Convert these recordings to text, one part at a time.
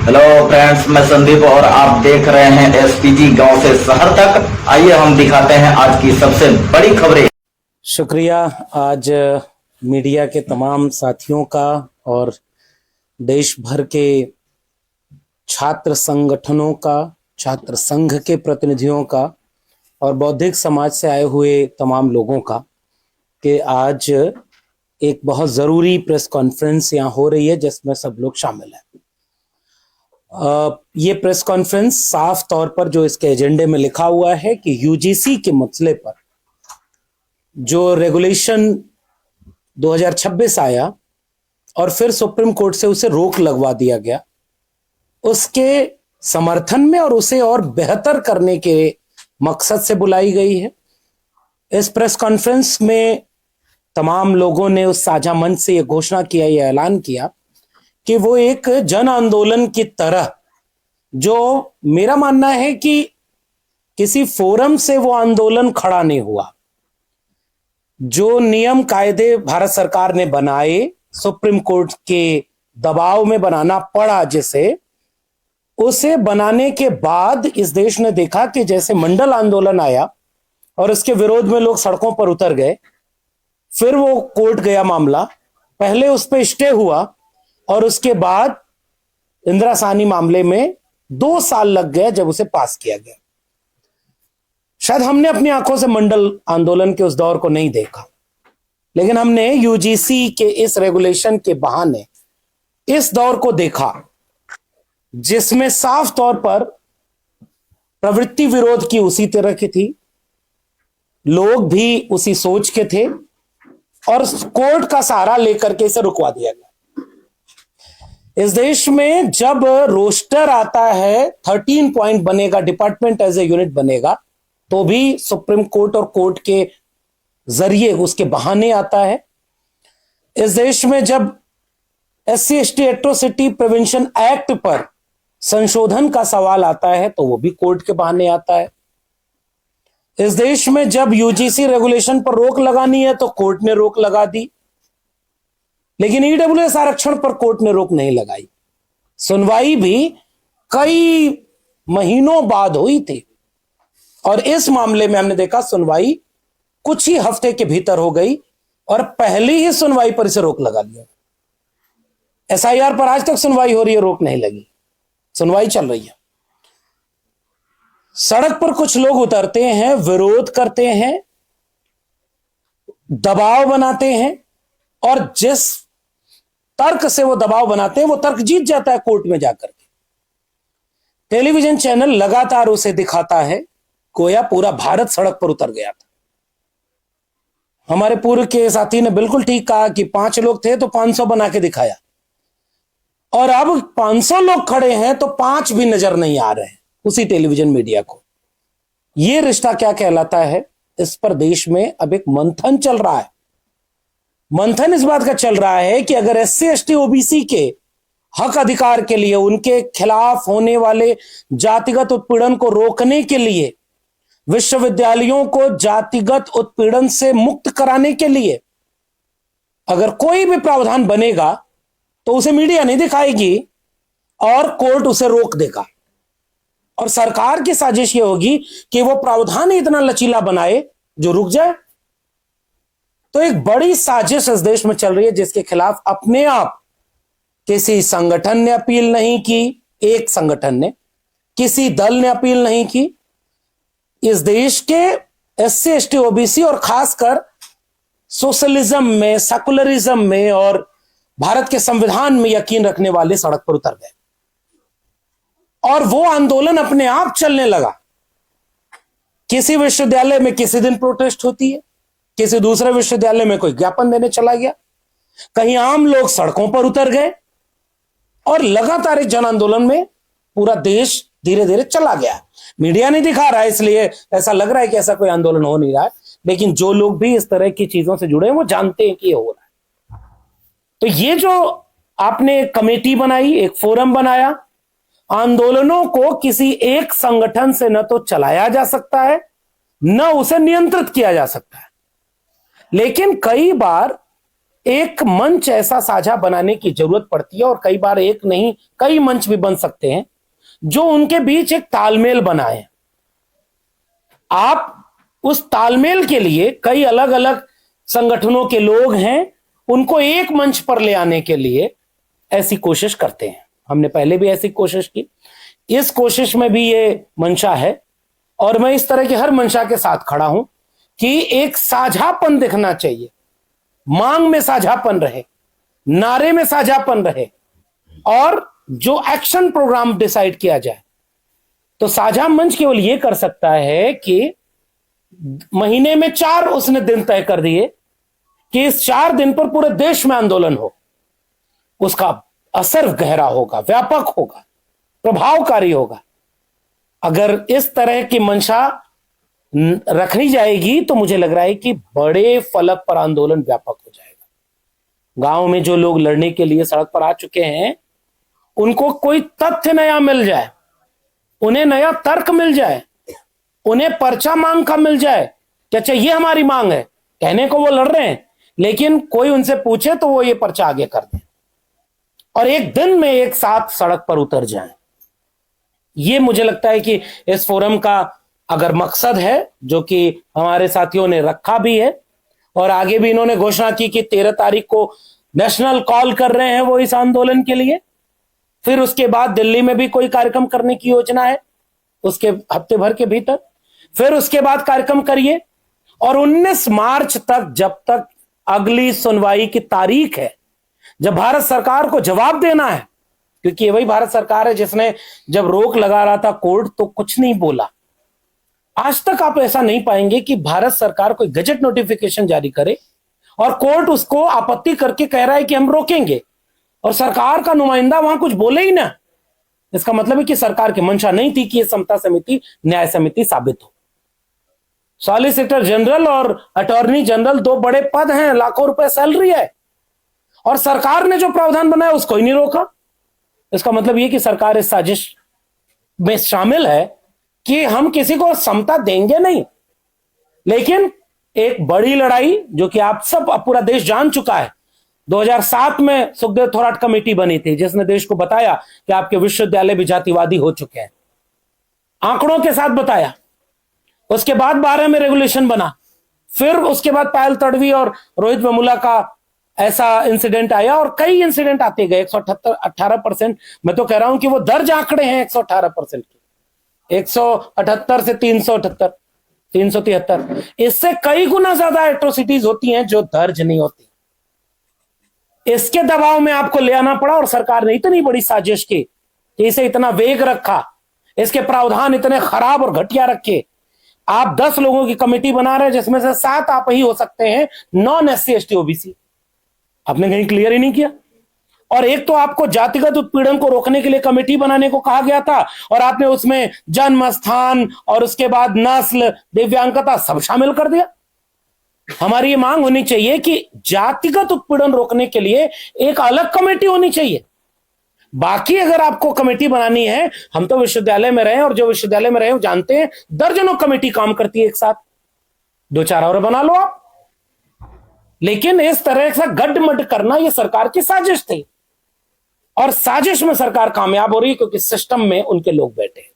Hello friends, मैं संदीप और आप देख रहे हैं एसपीटी गांव से शहर तक। आइए हम दिखाते हैं आज की सबसे बड़ी खबरें। शुक्रिया आज मीडिया के तमाम साथियों का और देश भर के छात्र संगठनों का, छात्र संघ के प्रतिनिधियों का और बौद्धिक समाज से आए हुए तमाम लोगों का कि आज एक बहुत ज़रूरी प्रेस कॉन्फ्रेंस यहाँ हो रही है जिसमें सब लोग शामिल हैं। ये प्रेस कॉन्फ्रेंस साफ तौर पर जो इसके एजेंडे में लिखा हुआ है कि यूजीसी के मसले पर जो रेगुलेशन 2026 आया और फिर सुप्रीम कोर्ट से उसे रोक लगवा दिया गया, उसके समर्थन में और उसे और बेहतर करने के मकसद से बुलाई गई है। इस प्रेस कॉन्फ्रेंस में तमाम लोगों ने उस साझा मंच से यह घोषणा किया, यह ऐलान किया कि वो एक जन आंदोलन की तरह, जो मेरा मानना है कि किसी फोरम से वो आंदोलन खड़ा नहीं हुआ, जो नियम कायदे भारत सरकार ने बनाए, सुप्रीम कोर्ट के दबाव में बनाना पड़ा जिसे, उसे बनाने के बाद इस देश ने देखा कि जैसे मंडल आंदोलन आया और उसके विरोध में लोग सड़कों पर उतर गए, फिर वो कोर्ट गया मामला, पहले उस पर स्टे हुआ और उसके बाद इंदिरा साहनी मामले में 2 साल लग गए जब उसे पास किया गया। शायद हमने अपनी आंखों से मंडल आंदोलन के उस दौर को नहीं देखा, लेकिन हमने यूजीसी के इस रेगुलेशन के बहाने इस दौर को देखा जिसमें साफ तौर पर प्रवृत्ति विरोध की उसी तरह की थी, लोग भी उसी सोच के थे और कोर्ट का सहारा लेकर के इसे रुकवा दिया गया। इस देश में जब रोस्टर आता है, 13 पॉइंट बनेगा, डिपार्टमेंट एज ए यूनिट बनेगा, तो भी सुप्रीम कोर्ट और कोर्ट के जरिए उसके बहाने आता है। इस देश में जब SC/ST एट्रोसिटी प्रिवेंशन एक्ट पर संशोधन का सवाल आता है तो वो भी कोर्ट के बहाने आता है। इस देश में जब यूजीसी रेगुलेशन पर रोक लगानी है तो कोर्ट ने रोक लगा दी, लेकिन ईडब्ल्यूएस आरक्षण पर कोर्ट ने रोक नहीं लगाई। सुनवाई भी कई महीनों बाद हुई थी और इस मामले में हमने देखा सुनवाई कुछ ही हफ्ते के भीतर हो गई और पहली ही सुनवाई पर इसे रोक लगा दिया। SIR पर आज तक सुनवाई हो रही है, रोक नहीं लगी, सुनवाई चल रही है। सड़क पर कुछ लोग उतरते हैं, विरोध करते हैं, दबाव बनाते हैं और जिस तर्क से वो दबाव बनाते हैं वो तर्क जीत जाता है कोर्ट में जाकर के। टेलीविजन चैनल लगातार उसे दिखाता है गोया पूरा भारत सड़क पर उतर गया था। हमारे पूर्व के साथी ने बिल्कुल ठीक कहा कि 5 लोग थे तो 500 बना के दिखाया, और अब 500 लोग खड़े हैं तो 5 भी नजर नहीं आ रहे हैं उसी टेलीविजन मीडिया को। यह रिश्ता क्या कहलाता है? इस पर देश में अब एक मंथन चल रहा है। मंथन इस बात का चल रहा है कि अगर SC/ST OBC के हक अधिकार के लिए, उनके खिलाफ होने वाले जातिगत उत्पीड़न को रोकने के लिए, विश्वविद्यालयों को जातिगत उत्पीड़न से मुक्त कराने के लिए अगर कोई भी प्रावधान बनेगा तो उसे मीडिया नहीं दिखाएगी और कोर्ट उसे रोक देगा। और सरकार की साजिश यह होगी कि वो प्रावधान इतना लचीला बनाए जो रुक जाए। तो एक बड़ी साजिश इस देश में चल रही है जिसके खिलाफ अपने आप किसी संगठन ने अपील नहीं की, एक संगठन ने, किसी दल ने अपील नहीं की। इस देश के SC/ST OBC और खासकर सोशलिज्म में, सेकुलरिज्म में और भारत के संविधान में यकीन रखने वाले सड़क पर उतर गए और वो आंदोलन अपने आप चलने लगा। किसी विश्वविद्यालय में किसी दिन प्रोटेस्ट होती है, किसी दूसरे विश्वविद्यालय में कोई ज्ञापन देने चला गया, कहीं आम लोग सड़कों पर उतर गए और लगातार एक जन आंदोलन में पूरा देश धीरे धीरे चला गया। मीडिया नहीं दिखा रहा है इसलिए ऐसा लग रहा है कि ऐसा कोई आंदोलन हो नहीं रहा है, लेकिन जो लोग भी इस तरह की चीजों से जुड़े हैं वो जानते हैं कि ये हो रहा है। तो ये जो आपने एक कमेटी बनाई, एक फोरम बनाया, आंदोलनों को किसी एक संगठन से न तो चलाया जा सकता है न उसे नियंत्रित किया जा सकता है, लेकिन कई बार एक मंच ऐसा साझा बनाने की जरूरत पड़ती है, और कई बार एक नहीं कई मंच भी बन सकते हैं जो उनके बीच एक तालमेल बनाए। आप उस तालमेल के लिए कई अलग अलग संगठनों के लोग हैं, उनको एक मंच पर ले आने के लिए ऐसी कोशिश करते हैं। हमने पहले भी ऐसी कोशिश की, इस कोशिश में भी ये मंशा है, और मैं इस तरह की हर मंशा के साथ खड़ा हूं कि एक साझापन दिखना चाहिए, मांग में साझापन रहे, नारे में साझापन रहे, और जो एक्शन प्रोग्राम डिसाइड किया जाए। तो साझा मंच केवल यह कर सकता है कि महीने में 4 उसने दिन तय कर दिए कि इस 4 दिन पर पूरे देश में आंदोलन हो, उसका असर गहरा होगा, व्यापक होगा, प्रभावकारी होगा। अगर इस तरह की मंशा रखनी जाएगी तो मुझे लग रहा है कि बड़े फलक पर आंदोलन व्यापक हो जाएगा। गांव में जो लोग लड़ने के लिए सड़क पर आ चुके हैं, उनको कोई तथ्य नया मिल जाए, उन्हें नया तर्क मिल जाए, उन्हें पर्चा मांग का मिल जाए कि अच्छा ये हमारी मांग है, कहने को वो लड़ रहे हैं, लेकिन कोई उनसे पूछे तो वो ये पर्चा आगे कर दें और एक दिन में एक साथ सड़क पर उतर जाएं। ये मुझे लगता है कि इस फोरम का अगर मकसद है, जो कि हमारे साथियों ने रखा भी है, और आगे भी इन्होंने घोषणा की कि 13 तारीख को नेशनल कॉल कर रहे हैं वो इस आंदोलन के लिए, फिर उसके बाद दिल्ली में भी कोई कार्यक्रम करने की योजना है उसके हफ्ते भर के भीतर, फिर उसके बाद कार्यक्रम करिए, और 19 मार्च तक, जब तक अगली सुनवाई की तारीख है, जब भारत सरकार को जवाब देना है, क्योंकि ये वही भारत सरकार है जिसने जब रोक लगा रहा था कोर्ट तो कुछ नहीं बोला। आज तक आप ऐसा नहीं पाएंगे कि भारत सरकार कोई गजट नोटिफिकेशन जारी करे और कोर्ट उसको आपत्ति करके कह रहा है कि हम रोकेंगे, और सरकार का नुमाइंदा वहां कुछ बोले ही ना। इसका मतलब है कि सरकार की मंशा नहीं थी कि यह समता समिति न्याय समिति साबित हो। सॉलिसिटर जनरल और अटॉर्नी जनरल 2 बड़े पद हैं, लाखों रुपए सैलरी है, और सरकार ने जो प्रावधान बनाया उसको ही नहीं रोका। इसका मतलब यह कि सरकार इस साजिश में शामिल है कि हम किसी को समता देंगे नहीं। लेकिन एक बड़ी लड़ाई जो कि आप सब, पूरा देश जान चुका है, 2007 में सुखदेव थोराट कमेटी बनी थी जिसने देश को बताया कि आपके विश्वविद्यालय भी जातिवादी हो चुके हैं, आंकड़ों के साथ बताया। उसके बाद 12 में रेगुलेशन बना, फिर उसके बाद पायल तड़वी और रोहित वेमुला का ऐसा इंसिडेंट आया, और कई इंसिडेंट आते गए। 118% मैं तो कह रहा हूं कि वो दर्ज आंकड़े हैं 118% के, 178 से 378, 373, इससे कई गुना ज्यादा एट्रोसिटीज होती हैं जो दर्ज नहीं होती। इसके दबाव में आपको ले आना पड़ा, और सरकार ने इतनी बड़ी साजिश की कि इसे इतना वेग रखा, इसके प्रावधान इतने खराब और घटिया रखे। आप 10 लोगों की कमेटी बना रहे हैं जिसमें से 7 आप ही हो सकते हैं नॉन SC ST OBC। आपने कहीं क्लियर ही नहीं किया। और एक तो आपको जातिगत उत्पीड़न को रोकने के लिए कमेटी बनाने को कहा गया था, और आपने उसमें जन्म स्थान और उसके बाद नस्ल, दिव्यांगता सब शामिल कर दिया। हमारी ये मांग होनी चाहिए कि जातिगत उत्पीड़न रोकने के लिए एक अलग कमेटी होनी चाहिए। बाकी अगर आपको कमेटी बनानी है, हम तो विश्वविद्यालय में रहे, और जो विश्वविद्यालय में रहे वो जानते हैं, दर्जनों कमेटी काम करती है एक साथ, 2-4 और बना लो आप। लेकिन इस तरह से गड्ढमड करना यह सरकार की साजिश थी, और साजिश में सरकार कामयाब हो रही है क्योंकि सिस्टम में उनके लोग बैठे हैं।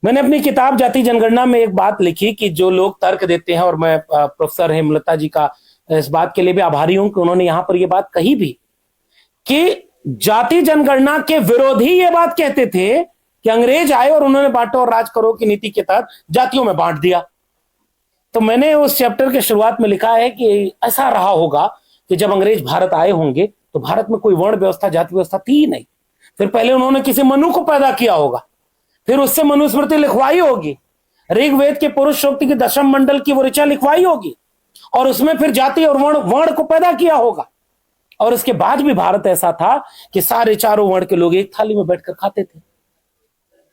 मैंने अपनी किताब जाति जनगणना में एक बात लिखी कि जो लोग तर्क देते हैं, और मैं प्रोफेसर हेमलता जी का इस बात के लिए भी आभारी हूं कि उन्होंने यहां पर यह बात कही भी कि जाति जनगणना के विरोधी ये बात कहते थे कि अंग्रेज आए और उन्होंने बांटो और राज करो की नीति के तहत जातियों में बांट दिया। तो मैंने उस चैप्टर के शुरुआत में लिखा है कि ऐसा रहा होगा कि जब अंग्रेज भारत आए होंगे तो भारत में कोई वर्ण व्यवस्था, जाति व्यवस्था थी ही नहीं। फिर पहले उन्होंने किसी मनु को पैदा किया होगा, फिर उससे मनुस्मृति लिखवाई होगी, ऋग्वेद के पुरुष सूक्त की 10म मंडल की वो ऋचा लिखवाई होगी, और उसमें फिर जाति और वर्ण को पैदा किया होगा। और उसके बाद भी भारत ऐसा था कि सारे चारों वर्ण के लोग एक थाली में बैठकर खाते थे।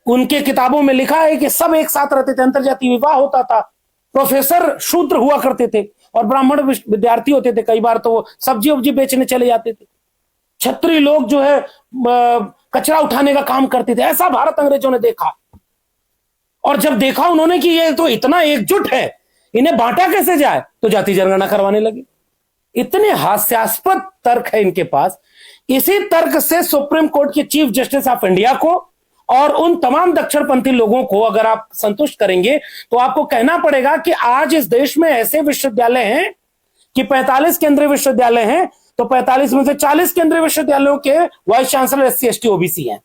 उनके किताबों में लिखा है कि सब एक साथ रहते थे, अंतरजातीय विवाह होता था, प्रोफेसर शूद्र हुआ करते थे और ब्राह्मण विद्यार्थी होते थे। कई बार तो वो सब्जी उब्जी बेचने चले जाते थे। क्षत्रिय लोग जो है कचरा उठाने का काम करते थे। ऐसा भारत अंग्रेजों ने देखा, और जब देखा उन्होंने कि ये तो इतना एकजुट है, इन्हें बांटा कैसे जाए, तो जाति जनगणना करवाने लगे। इतने हास्यास्पद तर्क है इनके पास। इसी तर्क से सुप्रीम कोर्ट के चीफ जस्टिस ऑफ इंडिया को और उन तमाम दक्षिणपंथी लोगों को अगर आप संतुष्ट करेंगे तो आपको कहना पड़ेगा कि आज इस देश में ऐसे विश्वविद्यालय हैं कि 45 केंद्रीय विश्वविद्यालय हैं, तो 45 में से 40 केंद्रीय विश्वविद्यालयों के vice chancellor SC ST OBC हैं।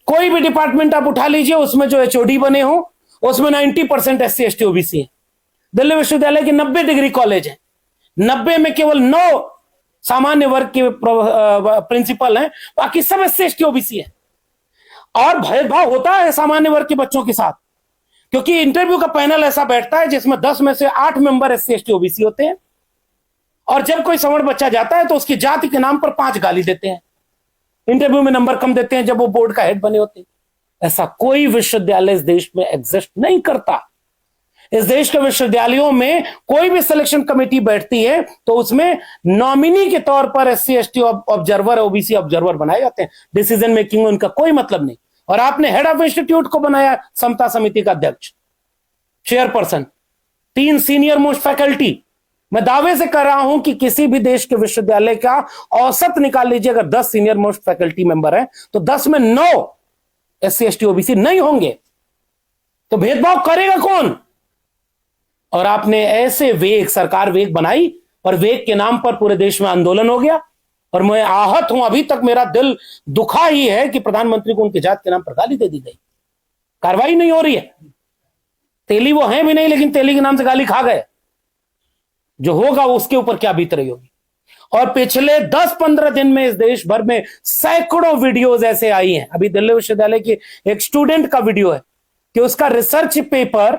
कोई भी डिपार्टमेंट आप उठा लीजिए, उसमें जो एचओडी बने हो उसमें 90% एससी एसटी ओबीसी है। दिल्ली विश्वविद्यालय के 90 डिग्री कॉलेज हैं, 90 में केवल 9 सामान्य वर्ग के प्रिंसिपल हैं, बाकी सब एससी एसटी ओबीसी है। और भेदभाव होता है सामान्य वर्ग के बच्चों के साथ, क्योंकि इंटरव्यू का पैनल ऐसा बैठता है जिसमें 10 में से 8 मेंबर एससी एसटी ओबीसी होते हैं, और जब कोई सवर्ण बच्चा जाता है तो उसकी जाति के नाम पर 5 गाली देते हैं, इंटरव्यू में नंबर कम देते हैं जब वो बोर्ड का हेड बने होते हैं। ऐसा कोई विश्वविद्यालय इस देश में एग्जिस्ट नहीं करता। इस देश के विश्वविद्यालयों में कोई भी सिलेक्शन कमेटी बैठती है तो उसमें नॉमिनी के तौर पर SC ST observer, OBC observer बनाए जाते हैं। डिसीजन मेकिंग में उनका कोई मतलब नहीं। और आपने हेड ऑफ इंस्टीट्यूट को बनाया समता समिति का अध्यक्ष, चेयरपर्सन, 3 सीनियर मोस्ट फैकल्टी। मैं दावे से कर रहा हूं कि किसी भी देश के विश्वविद्यालय का औसत निकाल लीजिए, अगर 10 सीनियर मोस्ट फैकल्टी मेंबर है तो 10 में 9 एससी एसटी ओबीसी नहीं होंगे। तो भेदभाव करेगा कौन? और आपने ऐसे वेग, सरकार वेग बनाई और वेग के नाम पर पूरे देश में आंदोलन हो गया। और मैं आहत हूं, अभी तक मेरा दिल दुखा ही है कि प्रधानमंत्री को उनकी जात के नाम पर गाली दे दी गई, कार्रवाई नहीं हो रही है। तेली वो हैं भी नहीं, लेकिन तेली के नाम से गाली खा गए। जो होगा उसके ऊपर क्या बीत रही होगी। और पिछले 10-15 दिन में इस देश भर में सैकड़ों वीडियोज ऐसे आई हैं। अभी दिल्ली विश्वविद्यालय की एक स्टूडेंट का वीडियो है कि उसका रिसर्च पेपर,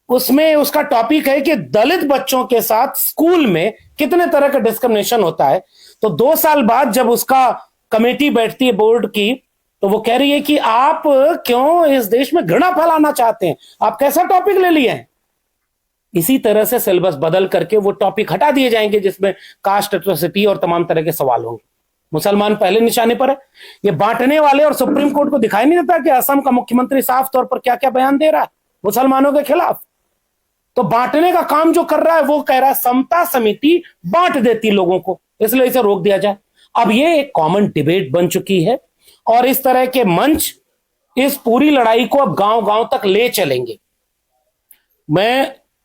उसमें उसका टॉपिक है कि दलित बच्चों के साथ स्कूल में कितने तरह का डिस्क्रिमिनेशन होता है। तो 2 साल बाद जब उसका कमेटी बैठती है बोर्ड की, तो वो कह रही है कि आप क्यों इस देश में घृणा फैलाना चाहते हैं, आप कैसा टॉपिक ले लिए हैं। इसी तरह से सिलेबस बदल करके वो टॉपिक हटा दिए जाएंगे जिसमें कास्ट एट्रोसिटी और तमाम तरह के सवाल होंगे। मुसलमान पहले निशाने पर है। ये बांटने वाले और सुप्रीम कोर्ट को दिखाई नहीं देता कि असम का मुख्यमंत्री साफ तौर पर क्या क्या बयान दे रहा है मुसलमानों के खिलाफ। तो बांटने का काम जो कर रहा है वो कह रहा है समता समिति बांट देती लोगों को, इसलिए इसे रोक दिया जाए। अब ये एक कॉमन डिबेट बन चुकी है और इस तरह के मंच इस पूरी लड़ाई को अब गांव गांव तक ले चलेंगे।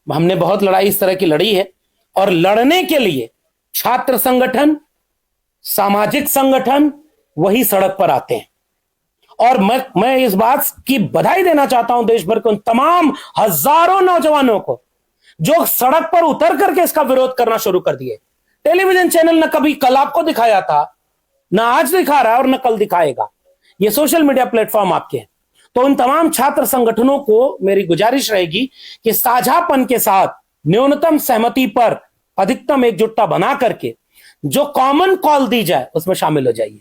हमने बहुत लड़ाई इस तरह की लड़ी है और लड़ने के लिए छात्र संगठन, सामाजिक संगठन वही सड़क पर आते हैं। और मैं इस बात की बधाई देना चाहता हूं देश भर के उन तमाम हजारों नौजवानों को जो सड़क पर उतर करके इसका विरोध करना शुरू कर दिए। टेलीविजन चैनल न कभी कल आपको दिखाया था, न आज दिखा रहा है और न कल दिखाएगा। ये सोशल मीडिया प्लेटफॉर्म आपके हैं। तो उन तमाम छात्र संगठनों को मेरी गुजारिश रहेगी कि साझापन के साथ न्यूनतम सहमति पर अधिकतम एकजुटता बना करके जो कॉमन कॉल दी जाए उसमें शामिल हो जाइए।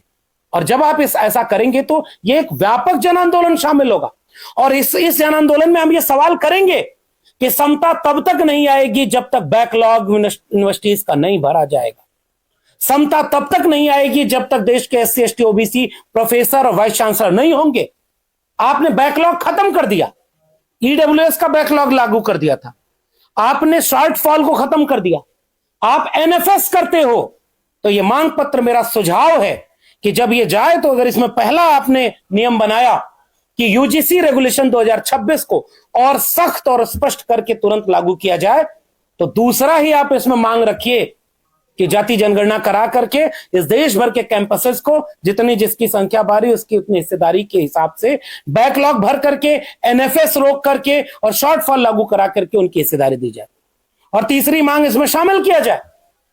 और जब आप ऐसा करेंगे तो ये एक व्यापक जन आंदोलन शामिल होगा। और इस जन आंदोलन में हम ये सवाल करेंगे कि समता तब तक नहीं आएगी जब तक बैकलॉग यूनिवर्सिटीज का नहीं भरा जाएगा। समता तब तक नहीं आएगी जब तक देश के एससी एसटी ओबीसी प्रोफेसर और वाइस चांसलर नहीं होंगे। आपने बैकलॉग खत्म कर दिया, ईडब्ल्यूएस का बैकलॉग लागू कर दिया था, आपने शॉर्टफॉल को खत्म कर दिया, आप एनएफएस करते हो। तो यह मांग पत्र मेरा सुझाव है कि जब यह जाए तो अगर इसमें पहला आपने नियम बनाया कि यूजीसी रेगुलेशन 2026 को और सख्त और स्पष्ट करके तुरंत लागू किया जाए, तो दूसरा ही आप इसमें मांग रखिए कि जाति जनगणना करा करके इस देश भर के कैंपसेस को जितनी जिसकी संख्या बारी उसकी उतनी हिस्सेदारी के हिसाब से बैकलॉग भर करके, एनएफएस रोक करके और शॉर्टफॉल लागू करा करके उनकी हिस्सेदारी दी जाए। और तीसरी मांग इसमें शामिल किया जाए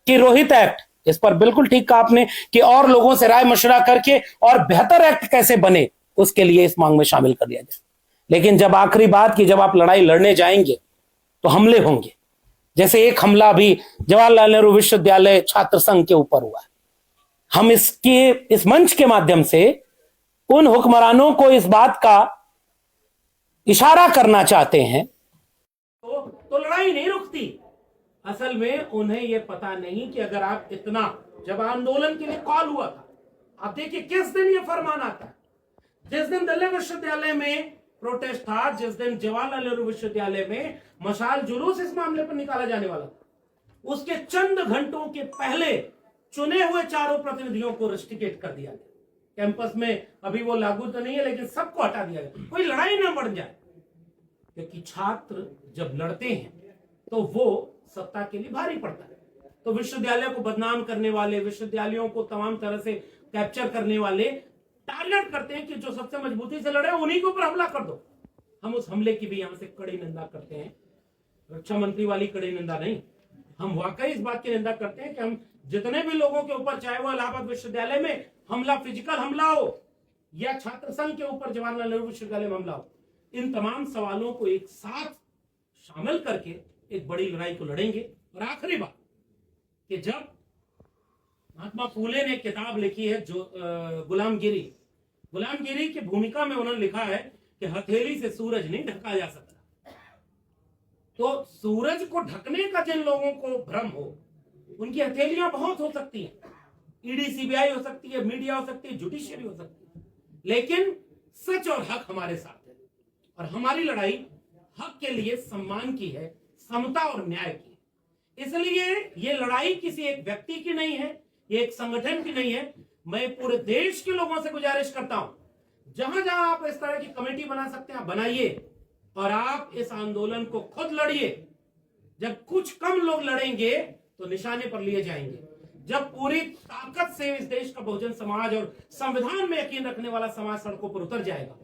कि रोहित एक्ट, इस पर बिल्कुल ठीक कहा आपने कि और लोगों से राय मशवरा करके और बेहतर एक्ट कैसे बने उसके लिए इस मांग में शामिल कर दिया जाए। लेकिन जब आखिरी बात कि जब आप लड़ाई लड़ने जाएंगे तो हमले होंगे, जैसे एक हमला भी जवाहरलाल नेहरू विश्वविद्यालय छात्र संघ के ऊपर हुआ है। हम इस मंच के माध्यम से उन हुक्मरानों को इस बात का इशारा करना चाहते हैं तो लड़ाई नहीं रुकती। असल में उन्हें यह पता नहीं कि अगर आप इतना, जब आंदोलन के लिए कॉल हुआ था, आप देखिए किस दिन यह फरमान आता है, जिस दिन दिल्ली विश्वविद्यालय में प्रोटेस्ट था, जिस दिन जवाहरलाल नेहरू विश्वविद्यालय में मशाल जुलूस इस मामले पर निकाला जाने वाला था, उसके चंद घंटों के पहले चुने हुए चारों प्रतिनिधियों को रस्टिकेट कर दिया गया। कैंपस में अभी वो लागू तो नहीं है, लेकिन सबको हटा दिया गया, कोई लड़ाई ना बढ़ जाए। क्योंकि छात्र जब लड़ते हैं तो वो सत्ता के लिए भारी पड़ता है। तो विश्वविद्यालय को बदनाम करने वाले, विश्वविद्यालयों को तमाम तरह से कैप्चर करने वाले टारगेट करते हैं कि जो सबसे मजबूती से लड़े उन्हीं के ऊपर हमला कर दो। हम उस हमले की भी यहां से कड़ी निंदा करते हैं, रक्षा मंत्री वाली कड़ी निंदा नहीं। हम वाकई इस बात की निंदा करते हैं कि हम जितने भी लोगों के ऊपर, चाहे वो इलाहाबाद विश्वविद्यालय में हमला, फिजिकल हमला हो या छात्र संघ के ऊपर जवाहरलाल नेहरू विश्वविद्यालय में हमला हो, इन तमाम सवालों को एक साथ शामिल करके एक बड़ी लड़ाई को लड़ेंगे। और आखिरी बात कि जब महात्मा फूले ने किताब लिखी है जो गुलामगिरी की भूमिका में उन्होंने लिखा है कि हथेली से सूरज नहीं ढका जा सकता। तो सूरज को ढकने का जिन लोगों को भ्रम हो, उनकी हथेलियां बहुत हो सकती हैं, ईडी सीबीआई हो सकती है, मीडिया हो सकती है, जुडिशियरी हो सकती है, लेकिन सच और हक हमारे साथ है। और हमारी लड़ाई हक के लिए, सम्मान की है, समता और न्याय की है। इसलिए ये लड़ाई किसी एक व्यक्ति की नहीं है, ये एक संगठन की नहीं है। मैं पूरे देश के लोगों से गुजारिश करता हूं, जहां जहां आप इस तरह की कमेटी बना सकते हैं बनाइए, और आप इस आंदोलन को खुद लड़िए। जब कुछ कम लोग लड़ेंगे तो निशाने पर लिए जाएंगे। जब पूरी ताकत से इस देश का बहुजन समाज और संविधान में यकीन रखने वाला समाज सड़कों पर उतर जाएगा,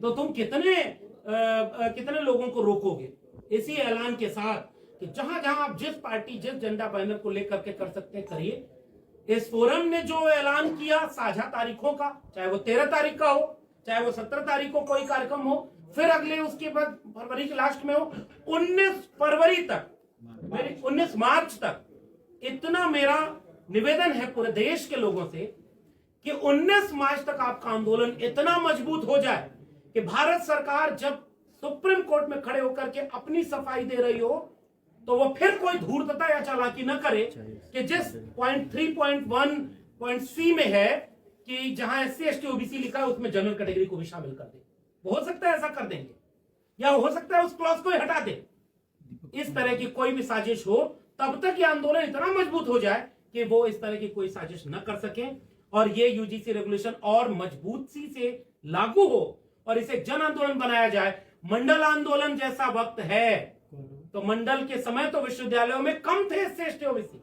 तो तुम कितने लोगों को रोकोगे। इसी ऐलान के साथ कि जहां जहां आप जिस पार्टी, जिस झंडा बैनर को लेकर के कर सकते हैं करिए। इस फोरम ने जो ऐलान किया साझा तारीखों का, चाहे वो 13 तारीख का हो, चाहे वो 17 तारीख को कोई कार्यक्रम हो, फिर अगले उसके बाद फरवरी के लास्ट में हो, 19 फरवरी तक, 19 मार्च तक, इतना मेरा निवेदन है पूरे देश के लोगों से कि 19 मार्च तक आपका आंदोलन इतना मजबूत हो जाए कि भारत सरकार जब सुप्रीम कोर्ट में खड़े होकर के अपनी सफाई दे रही हो, तो वो फिर कोई धूर्तता या चालाकी न करे कि जिस पॉइंट 3.1 में है कि जहां SC ST OBC लिखा है उसमें जनरल कैटेगरी को भी शामिल कर दे। हो सकता है ऐसा कर देंगे, या हो सकता है उस क्लॉज को हटा दे। इस तरह की कोई भी साजिश हो, तब तक ये आंदोलन इतना मजबूत हो जाए कि वो इस तरह की कोई साजिश न कर सके, और ये UGC रेगुलेशन और मजबूती से लागू हो और इसे जन आंदोलन बनाया जाए। मंडल आंदोलन जैसा वक्त है, तो मंडल के समय तो विश्वविद्यालयों में कम थे SC ST OBC,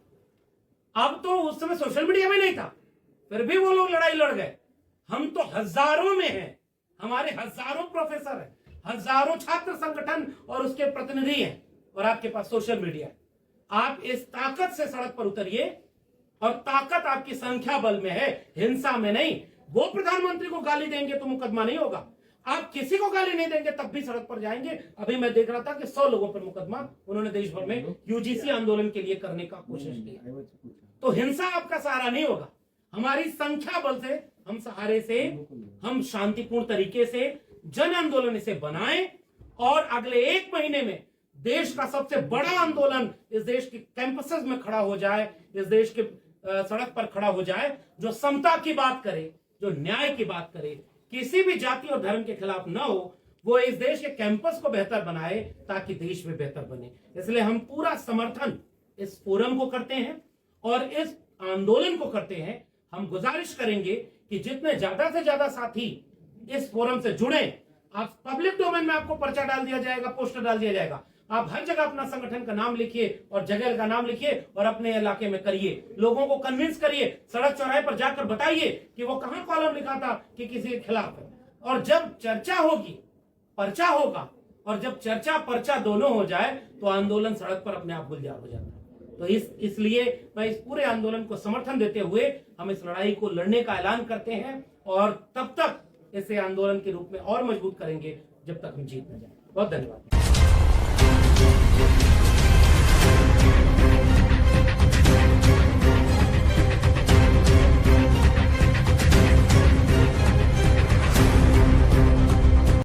अब तो उस समय सोशल मीडिया में नहीं था, फिर भी वो लोग लड़ाई लड़ गए। हम तो हजारों में हैं, हमारे हजारों प्रोफेसर हैं, हजारों छात्र संगठन और उसके प्रतिनिधि हैं, और आपके पास सोशल मीडिया है। आप इस ताकत से सड़क पर उतरिए, और ताकत आपकी संख्या बल में है, हिंसा में नहीं। वो प्रधानमंत्री को गाली देंगे तो मुकदमा नहीं होगा, आप किसी को गाली नहीं देंगे तब भी सड़क पर जाएंगे। अभी मैं देख रहा था कि 100 लोगों पर मुकदमा उन्होंने देश भर में UGC आंदोलन के लिए करने का कोशिश की। तो हिंसा आपका सहारा नहीं होगा, हमारी संख्या बल से, हम सहारे से, हम शांतिपूर्ण तरीके से जन आंदोलन इसे बनाएं, और अगले 1 महीने में देश का सबसे बड़ा आंदोलन इस देश के कैंपसेस में खड़ा हो जाए, इस देश के सड़क पर खड़ा हो जाए, जो समता की बात करे, जो न्याय की बात करे, किसी भी जाति और धर्म के खिलाफ न हो, वो इस देश के कैंपस को बेहतर बनाए ताकि देश में बेहतर बने। इसलिए हम पूरा समर्थन इस फोरम को करते हैं और इस आंदोलन को करते हैं। हम गुजारिश करेंगे कि जितने ज्यादा से ज्यादा साथी इस फोरम से जुड़े, आप पब्लिक डोमेन में आपको पर्चा डाल दिया जाएगा, पोस्टर डाल दिया जाएगा, आप हर जगह अपना संगठन का नाम लिखिए और जगह का नाम लिखिए और अपने इलाके में करिए, लोगों को कन्विंस करिए, सड़क चौराहे पर जाकर बताइए कि वो कहां कॉलम लिखा था कि किसी के खिलाफ है। और जब चर्चा होगी, पर्चा होगा, और जब चर्चा पर्चा दोनों हो जाए तो आंदोलन सड़क पर अपने आप गुलजार हो जाता है। तो इसलिए मैं इस पूरे आंदोलन को समर्थन देते हुए हम इस लड़ाई को लड़ने का ऐलान करते हैं, और तब तक इसे आंदोलन के रूप में और मजबूत करेंगे जब तक हम जीत न जाए। बहुत धन्यवाद।